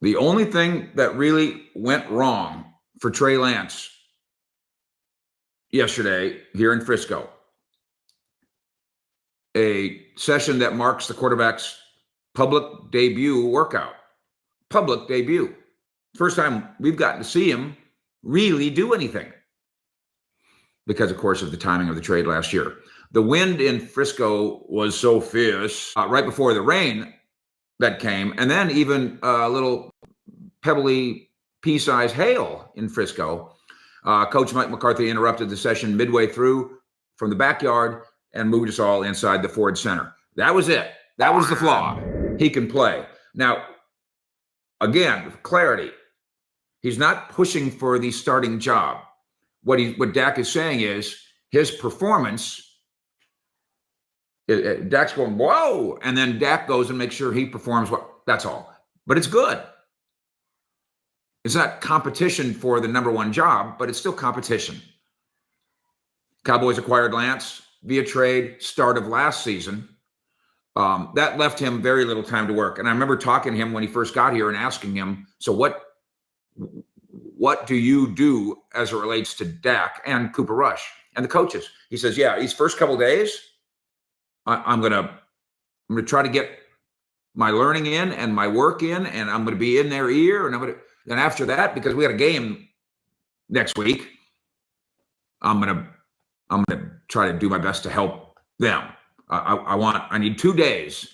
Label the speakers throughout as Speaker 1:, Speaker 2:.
Speaker 1: The only thing that really went wrong for Trey Lance yesterday here in Frisco, a session that marks the quarterback's public debut workout. Public debut. First time we've gotten to see him really do anything because, of course, of the timing of the trade last year. The wind in Frisco was so fierce right before the rain that came, and then even a little pebbly pea-sized hail in Frisco. Coach Mike McCarthy interrupted the session midway through from the backyard and moved us all inside the Ford Center. That was it. That was the flaw. He can play. Now, again, clarity. He's not pushing for the starting job. What Dak is saying is his performance. Dak's going, whoa, and then Dak goes and makes sure he performs well. That's all. But it's good. It's not competition for the number one job, but it's still competition. Cowboys acquired Lance via trade start of last season. That left him very little time to work. And I remember talking to him when he first got here and asking him, so what do you do as it relates to Dak and Cooper Rush and the coaches? He says, yeah, these first couple of days, I'm gonna try to get my learning in and my work in, and I'm gonna be in their ear, and then after that, because we got a game next week, I'm gonna try to do my best to help them. I need 2 days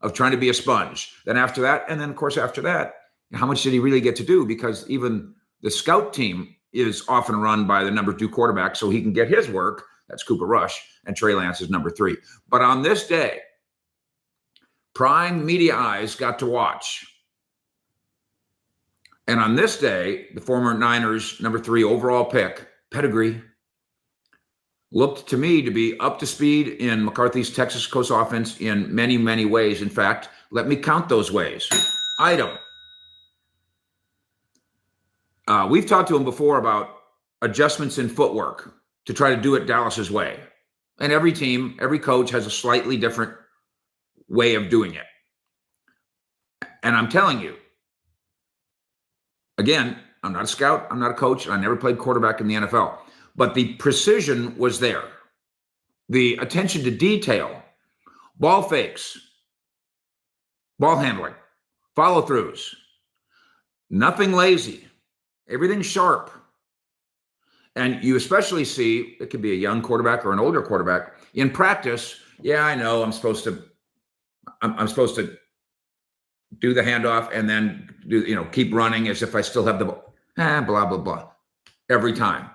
Speaker 1: of trying to be a sponge. Then after that, and then of course after that, how much did he really get to do? Because even the scout team is often run by the number 2 quarterback, so he can get his work. That's Cooper Rush, and Trey Lance is number 3. But on this day, prime media eyes got to watch. And on this day, the former Niners number 3 overall pick, pedigree, looked to me to be up to speed in McCarthy's Texas Coast offense in many, many ways. In fact, let me count those ways. Item. We've talked to him before about adjustments in footwork to try to do it Dallas's way. And every team, every coach has a slightly different way of doing it. And I'm telling you, again, I'm not a scout, I'm not a coach, and I never played quarterback in the NFL. But the precision was there. The attention to detail, ball fakes, ball handling, follow-throughs, nothing lazy, everything sharp. And you especially see, it could be a young quarterback or an older quarterback, in practice, yeah, I know I'm supposed to do the handoff and then keep running as if I still have the ball. Blah, blah, blah. Every time.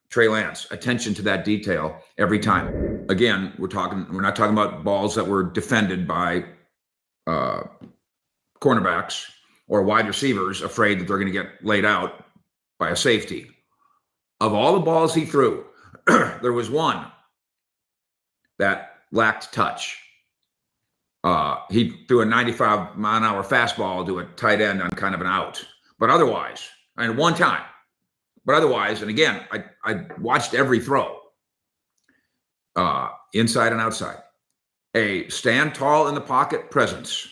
Speaker 1: Trey Lance, attention to that detail every time. Again, we're not talking about balls that were defended by cornerbacks or wide receivers afraid that they're going to get laid out by a safety. Of all the balls he threw, there was one that lacked touch. He threw a 95-mile-an-hour fastball to a tight end on kind of an out. But otherwise, and one time, but otherwise, and again, I watched every throw, inside and outside. A stand tall in the pocket presence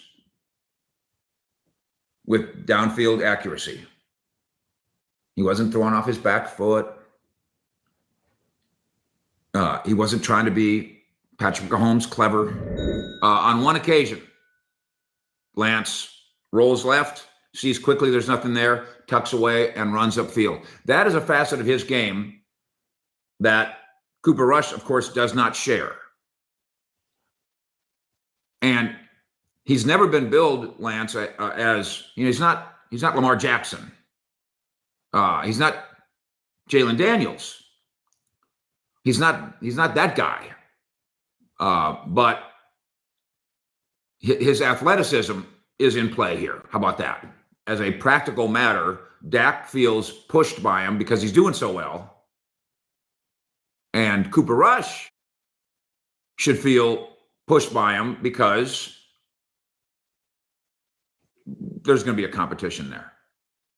Speaker 1: with downfield accuracy. He wasn't throwing off his back foot. He wasn't trying to be Patrick Mahomes clever. On one occasion, Lance rolls left, sees quickly there's nothing there, tucks away, and runs upfield. That is a facet of his game that Cooper Rush, of course, does not share. And he's never been billed, Lance, as he's not Lamar Jackson. He's not Jalen Daniels. He's not that guy. But his athleticism is in play here. How about that? As a practical matter, Dak feels pushed by him because he's doing so well. And Cooper Rush should feel pushed by him because there's going to be a competition there.